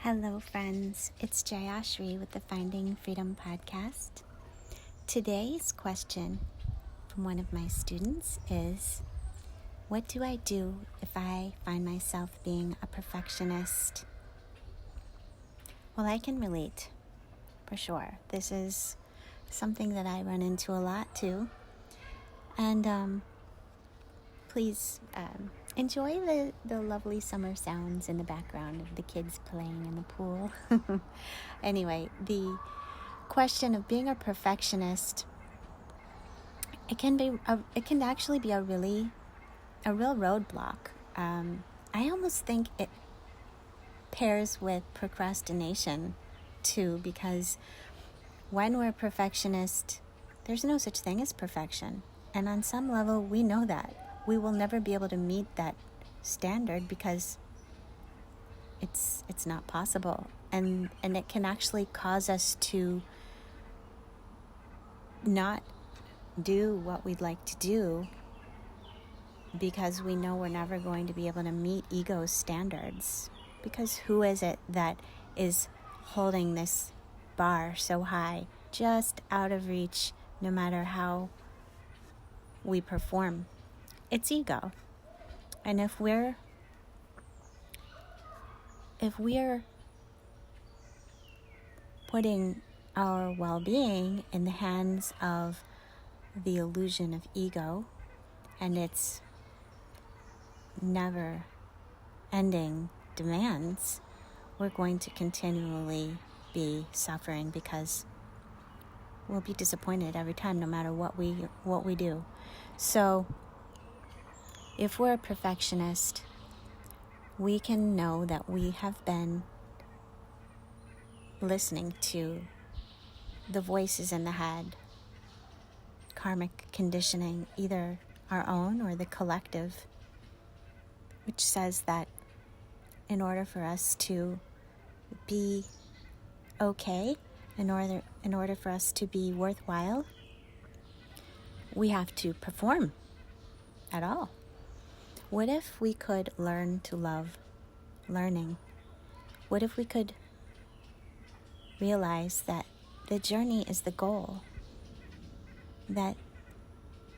Hello, friends. It's Jayashrii with the Finding Freedom podcast. Today's question from one of my students is, what do I do if I find myself being a perfectionist? Well, I can relate, for sure. This is something that I run into a lot, too. And please enjoy the lovely summer sounds in the background of the kids playing in the pool. Anyway, the question of being a perfectionist, it can actually be a real roadblock. I almost think it pairs with procrastination too, because when we're a perfectionist, there's no such thing as perfection. And on some level, we know that. We will never be able to meet that standard because it's not possible. And it can actually cause us to not do what we'd like to do because we know we're never going to be able to meet ego's standards. Because who is it that is holding this bar so high, just out of reach, no matter how we perform? It's ego. And if we're putting our well-being in the hands of the illusion of ego and its never-ending demands, we're going to continually be suffering because we'll be disappointed every time, no matter what we do. So if we're a perfectionist, we can know that we have been listening to the voices in the head, karmic conditioning, either our own or the collective, which says that in order for us to be okay, in order for us to be worthwhile, we have to perform at all. What if we could learn to love learning? What if we could realize that the journey is the goal? That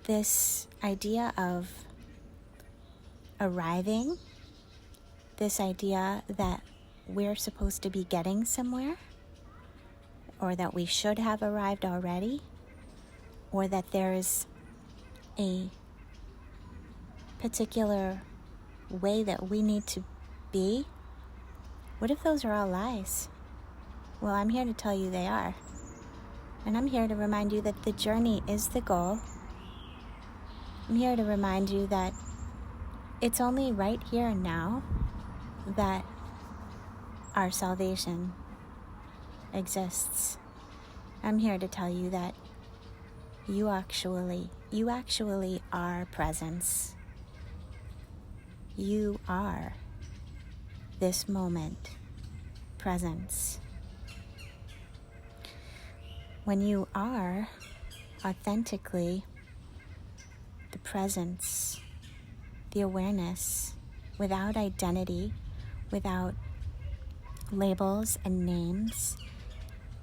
this idea of arriving, this idea that we're supposed to be getting somewhere, or that we should have arrived already, or that there's a particular way that we need to be, what if those are all lies? Well, I'm here to tell you they are. And I'm here to remind you that the journey is the goal. I'm here to remind you that it's only right here and now that our salvation exists. I'm here to tell you that you actually are presence. You are this moment, presence. When you are authentically the presence, the awareness, without identity, without labels and names,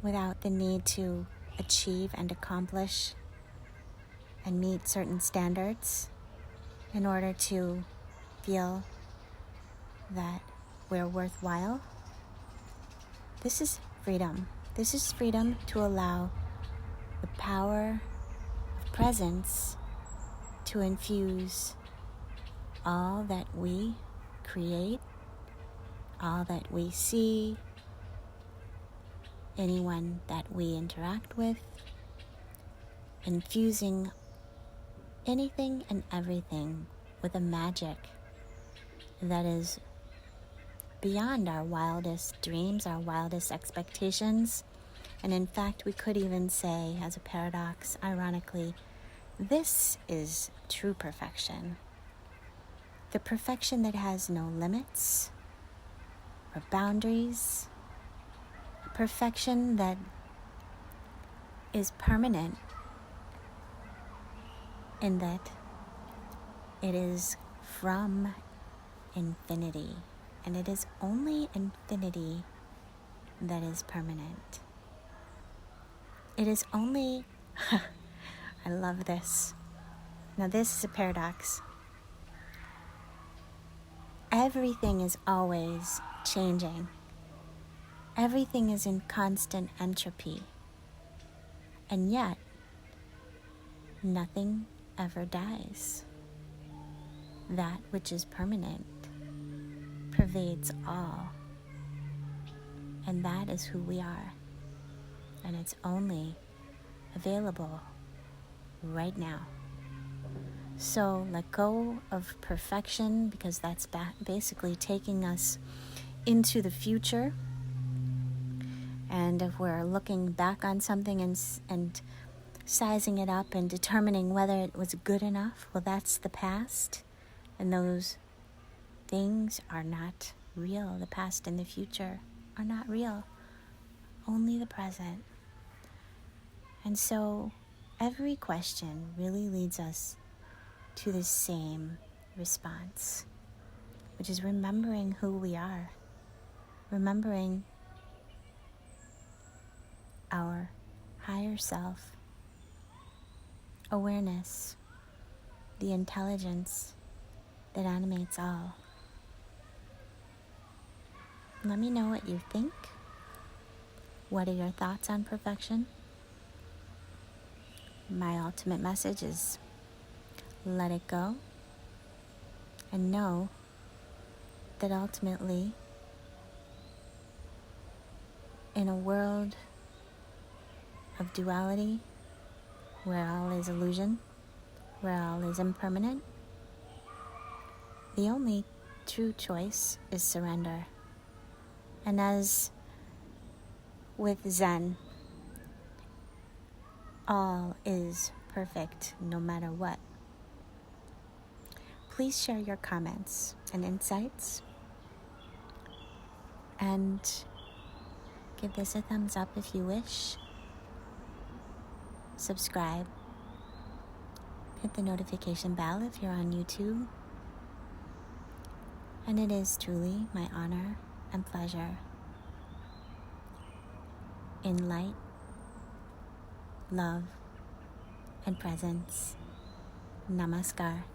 without the need to achieve and accomplish and meet certain standards in order to feel that we're worthwhile. This is freedom. This is freedom to allow the power of presence to infuse all that we create, all that we see, anyone that we interact with, infusing anything and everything with a magic that is beyond our wildest dreams, our wildest expectations. And in fact, we could even say, as a paradox, ironically, this is true perfection. The perfection that has no limits or boundaries. Perfection that is permanent in that it is from infinity. And it is only infinity that is permanent. It is only, I love this. Now this is a paradox. Everything is always changing. Everything is in constant entropy. And yet, nothing ever dies. That which is permanent pervades all. And that is who we are. And it's only available right now. So let go of perfection, because that's basically taking us into the future. And if we're looking back on something and sizing it up and determining whether it was good enough, well, that's the past. And those things are not real. The past and the future are not real. Only the present. And so every question really leads us to the same response, which is remembering who we are, remembering our higher self, awareness, the intelligence that animates all. Let me know what you think. What are your thoughts on perfection? My ultimate message is let it go and know that ultimately, in a world of duality, where all is illusion, where all is impermanent, the only true choice is surrender. And as with Zen, all is perfect no matter what. Please share your comments and insights, and give this a thumbs up if you wish. Subscribe. Hit the notification bell if you're on YouTube. And it is truly my honor and pleasure, in light, love, and presence. Namaskar.